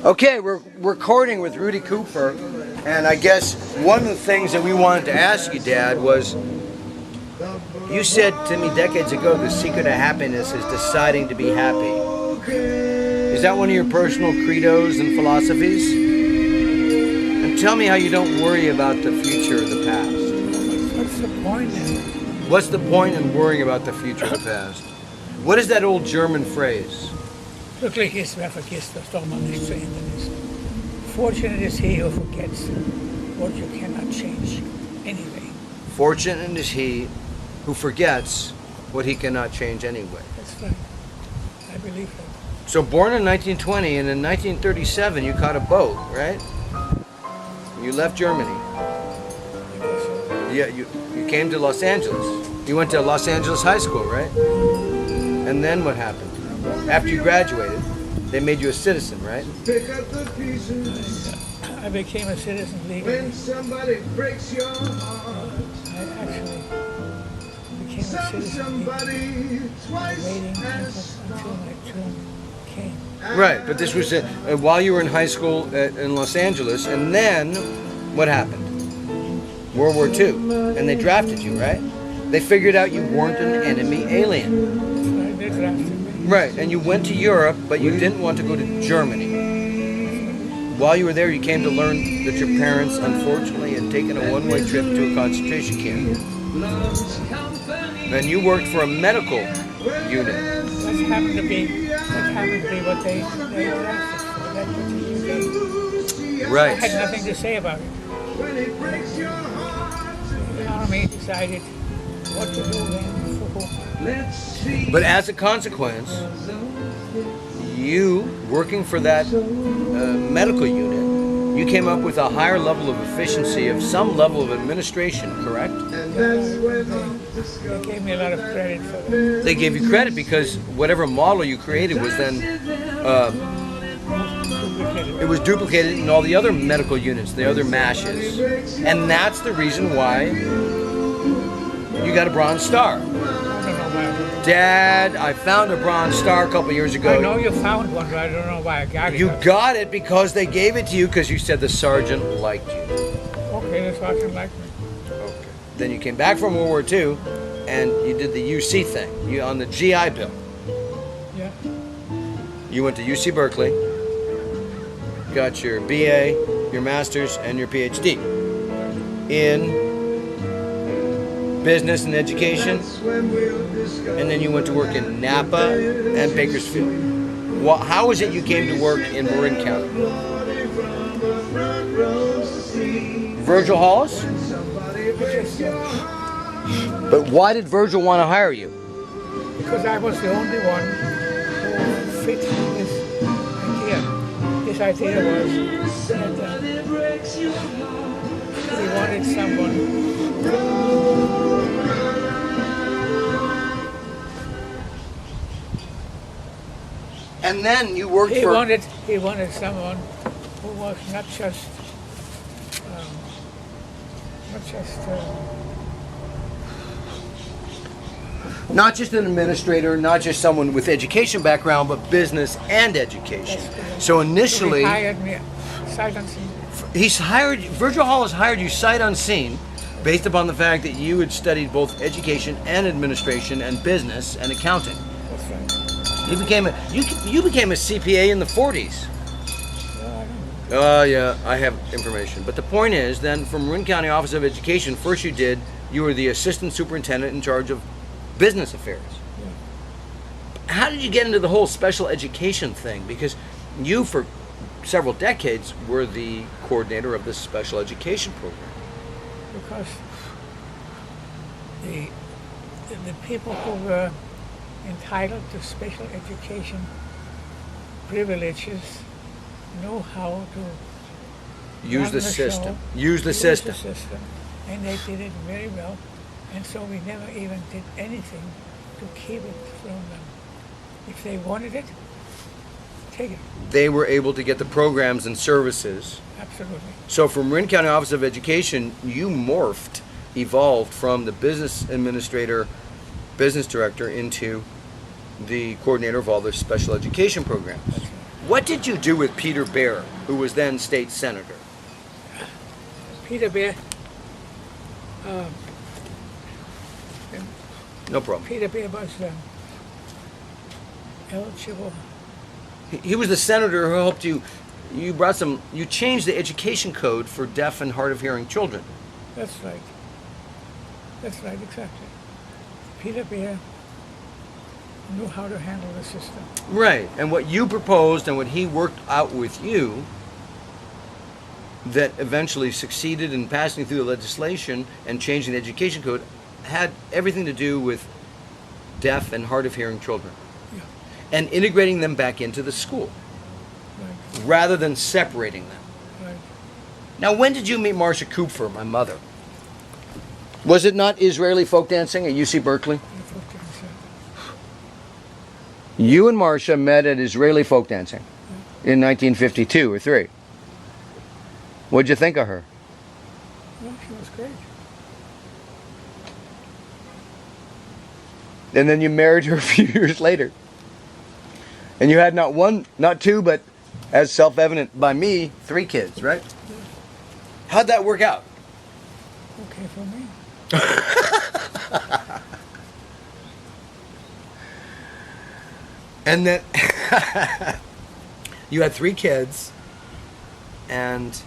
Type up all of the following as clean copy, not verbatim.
Okay, we're recording with Rudy Kupfer, and I guess one of the things that we wanted to ask you, Dad, was you said to me decades ago the secret of happiness is deciding to be happy. Is that one of your personal credos and philosophies? And tell me how you don't worry about the future or the past. What's the point then? What's the point in worrying about the future or the past? What is that old German phrase? Glücklich ist, wer vergisst, was doch mal nicht zu ändern ist. Fortunate is he who forgets what you cannot change anyway. Fortunate is he who forgets what he cannot change anyway. That's right. I believe that. So born in 1920, and in 1937 you caught a boat, right? You left Germany. Yeah, you came to Los Angeles. You went to Los Angeles High School, right? And then what happened? After you graduated, they made you a citizen, right? I became a citizen legally. When somebody breaks your heart, I actually became a citizen legally, waiting until my turn came. Right, but this was while you were in high school in Los Angeles, and then what happened? World War II, and they drafted you, right? They figured out you weren't an enemy alien. That's right, they drafted me. Right, and you went to Europe, but you didn't want to go to Germany. While you were there, you came to learn that your parents, unfortunately, had taken a one-way trip to a concentration camp. And you worked for a medical unit. That happened to be what they drafted for that particular day. I Right. had nothing to say about it. The army decided what to do then for whom. But as a consequence, you, working for that medical unit, you came up with a higher level of efficiency of some level of administration, correct? They gave me a lot of credit for that. They gave you credit because whatever model you created was then it was duplicated in all the other medical units, the other MASHs. And that's the reason why you got a Bronze Star. I don't know why. Dad, I found a Bronze Star a couple years ago. I know you found one, but I don't know why I got it. You got it because they gave it to you because you said the sergeant liked you. Okay, the sergeant liked me. Okay. Then you came back from World War II and you did the UC thing. You on the GI Bill. Yeah. You went to UC Berkeley, got your BA, your master's, and your PhD in business and education, and then you went to work in Napa and Bakersfield. Well, how is it you came to work in Marin County? Virgil Hollis? But why did Virgil want to hire you? Because I was the only one who fit this idea. This idea was that he wanted someone. And then you worked He for... wanted someone who was not just Not just an administrator, not just someone with education background, but business and education. So initially, he hired me sight unseen. Virgil Hollis hired you sight unseen, based upon the fact that you had studied both education and administration and business and accounting. That's right. You became a CPA in the 40s. Yeah, I have information. But the point is, then, from Marin County Office of Education, first you were the assistant superintendent in charge of business affairs. Yeah. How did you get into the whole special education thing? Because you, for several decades, were the coordinator of this special education program. Because the people who were entitled to special education privileges know how to Use run the system. Use the system. And they did it very well. And so we never even did anything to keep it from them. If they wanted it, take it. They were able to get the programs and services. Absolutely. So from Marin County Office of Education, you evolved from the business administrator, business director, into the coordinator of all the special education programs. That's right. What did you do with Peter Bear, who was then state senator? Peter Bear. No problem. Peter Bear was eligible. He was the senator who helped you. You changed the education code for deaf and hard of hearing children. That's right. That's right, exactly. Peter Bear knew how to handle the system. Right. And what you proposed and what he worked out with you that eventually succeeded in passing through the legislation and changing the education code had everything to do with deaf and hard of hearing children. Yeah. And integrating them back into the school Right. rather than separating them. Right. Now, when did you meet Marcia Kupfer, my mother? Was it not Israeli folk dancing at UC Berkeley? The 15%. You and Marcia met at Israeli folk dancing in 1952 or 3. What'd you think of her? Well, she was great. And then you married her a few years later. And you had not one, not two, but as self-evident by me, 3 kids, right? How'd that work out? Okay for me. And then you had 3 kids, and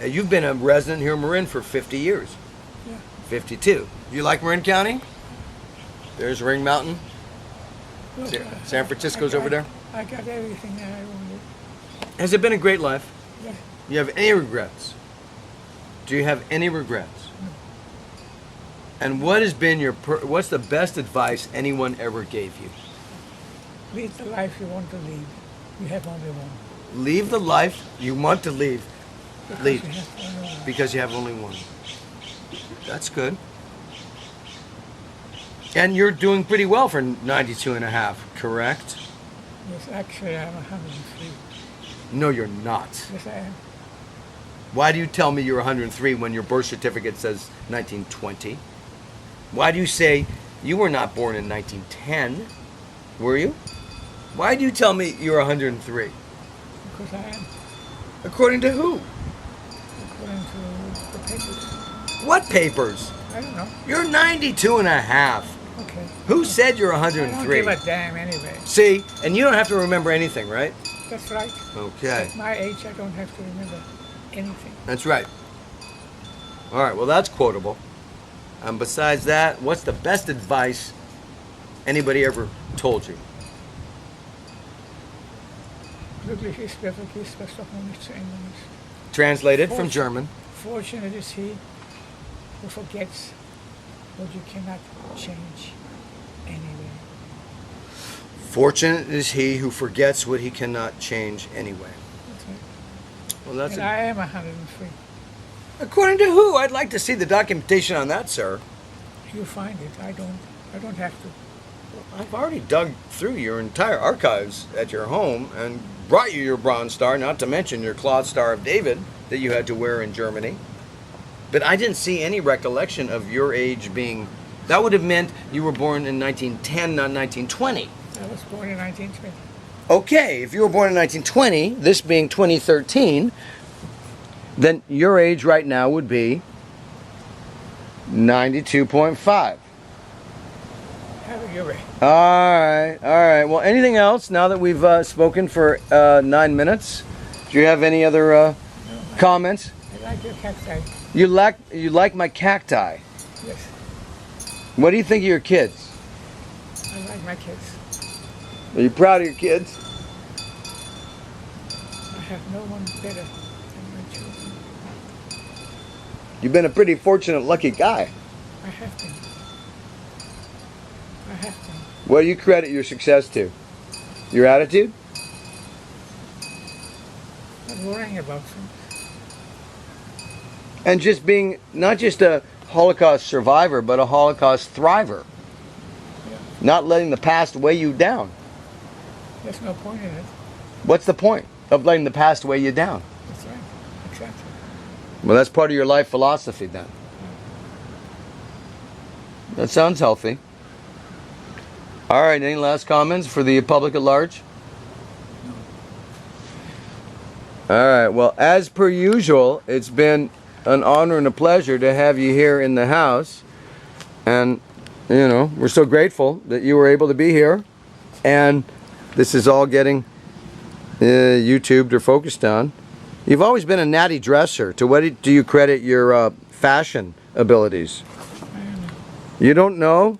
you've been a resident here in Marin for 50 years. Yeah. 52. You like Marin County? There's Ring Mountain. Look, San Francisco's I over there. I got everything that I wanted. Has it been a great life? Yeah. You have any regrets? Do you have any regrets? No. And what has been what's the best advice anyone ever gave you? Lead the life you want to lead. You have only one. Leave the life you want to lead. Because Lead. you have only one. Because you have only one. That's good. And you're doing pretty well for 92 and a half, correct? Yes, actually, I'm 103. No, you're not. Yes, I am. Why do you tell me you're 103 when your birth certificate says 1920? Why do you say you were not born in 1910? Were you? Why do you tell me you're 103? Because I am. According to who? According to the papers. What papers? I don't know. You're 92 and a half. Okay. Who said you're I don't 103? give a damn anyway. See, and you don't have to remember anything, right? That's right. Okay. At my age, I don't have to remember anything. That's right. All right, well, that's quotable. Besides that, what's the best advice anybody ever told you? Glücklich ist, wer vergisst, was doch noch nicht zu Ende ist. Translated from German. Fortunate is he who forgets what you cannot change anyway. Fortunate is he who forgets what he cannot change anyway. That's right. Well, that's And I am 103. according to who? I'd like to see the documentation on that, sir. You find it. I don't have to. I've already dug through your entire archives at your home and brought you your Bronze Star, not to mention your Cloth Star of David that you had to wear in Germany. But I didn't see any recollection of your age being... That would have meant you were born in 1910, not 1920. I was born in 1920. Okay, if you were born in 1920, this being 2013, then your age right now would be 92.5. Have a good way. All right. Well, anything else now that we've spoken for 9 minutes? Do you have any other comments? I like your cacti. You like my cacti. Yes, What do you think of your kids? I like my kids. Are you proud of your kids? I have no one better than my children. You've been a pretty fortunate, lucky guy. I have been. I have been. What do you credit your success to? Your attitude? Not worrying about them. And just being not just a Holocaust survivor, but a Holocaust thriver. Yeah. Not letting the past weigh you down. There's no point in it. What's the point of letting the past weigh you down? That's right. Exactly. Well, that's part of your life philosophy then. That sounds healthy. All right, any last comments for the public at large? No. All right. Well, as per usual, it's been an honor and a pleasure to have you here in the house. And, you know, we're so grateful that you were able to be here. And this is all getting YouTubed or focused on. You've always been a natty dresser. To what do you credit your fashion abilities? You don't know?